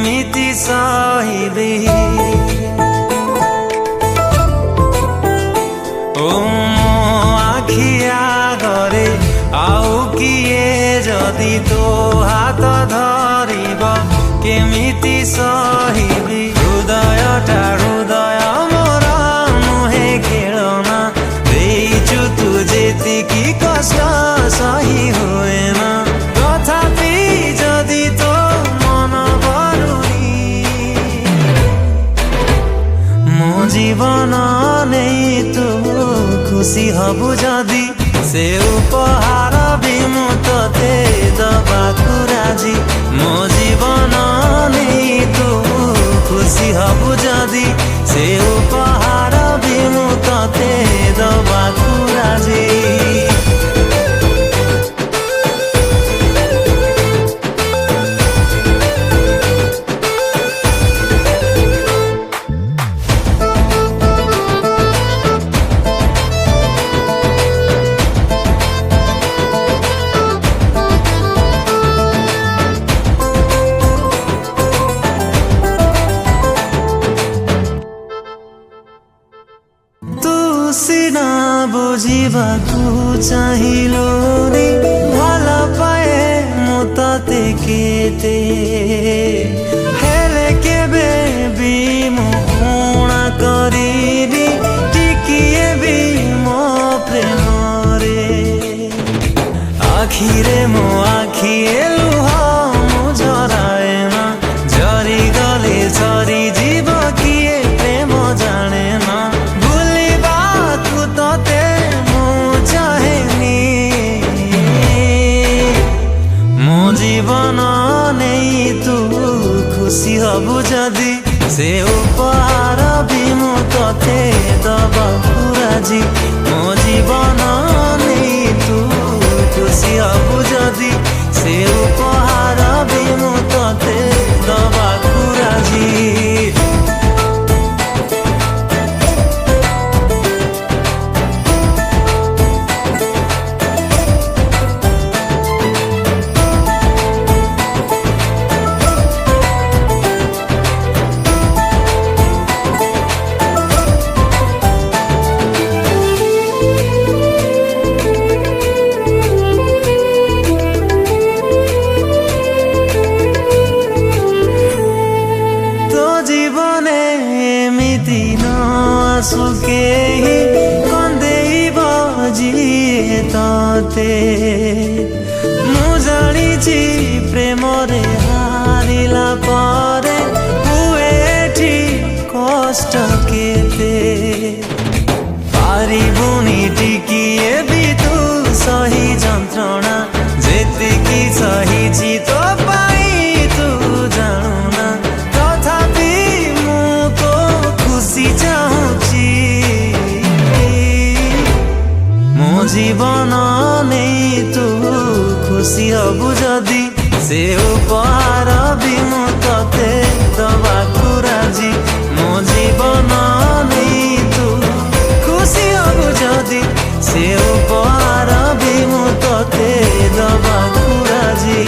କେମିତି ସହିବି ଓ ମୋ ଆଖି ଆଗରେ ଆଉ କିଏ ଯଦି ତୋ ହାତ ଧରିବ କେମିତି ସହିବି ହୃଦୟଟା ହୃଦୟ ମୋର ନୁହେଁ ଖେଳନା ଦେଇଛୁ ତୁ ଯେତିକି କଷ୍ଟ ସହି ହୁଏ ନା ତଥାପି ଯଦି ତୋ ମନ ଭରୁନି ମୋ ଜୀବନ ନେଇ ତୁ ଖୁସି ହବୁ ଯଦି ସେ ଉପହାର ବି ମୁଁ ତତେ ଦବାକୁ ରାଜି ମୋ ଜୀବନ ନେଇ ତୁ ଖୁସି ହବୁ ଯଦି ସେ ଉପହାର ବି ମୁଁ ତତେ ଦବାକୁ ରାଜି ସିନା ବୁଝିବାକୁ ଚାହିଁଲୁନି ଭଲ ପାଏ ମୁଁ ତତେ କେତେ ହେଲେ କେବେ ବି ମୁଁ ଊଣା କରିନି ଟିକିଏ ବି ମୋ ପ୍ରେମରେ ଆଖିରେ ମୋ ଆଖିଏ ଲୁହ ମୁଁ ଝରାଏ ନା ଝରିଗଲେ ଝରିଯିବ କିଏ ପ୍ରେମ ଜାଣେ ନା জীবন নেই তু খুশি হবু যদি সে উপহার বি মু ততে দବାକୁ রাজি মো জীবন নেই তু খুশি হবু যদি সে উপহার বি মু ততে দବାକୁ রাজি জীবনে এমিতি ন আসু কেহি কন্দেইব যিয়ে ততে মু জানিছি প্রেমরে হারিলা পরে হুয়ে এঠি কষ্ট কেতে পারিবুনি টিকিয়ে বি তু সহি যন্ত্রণা যেতিকি সহিছি তো পাই তু জাণু না তথাপি মু তো খুশি চাহুছি মো জীবন নেই তু খুশি হবু যদি সে উপহার বি মু ততে দବାକୁ রাজি মো জীবন নেই তু খুশি হবু যদি সে উপহার বি মু ততে দବାକୁ রাজি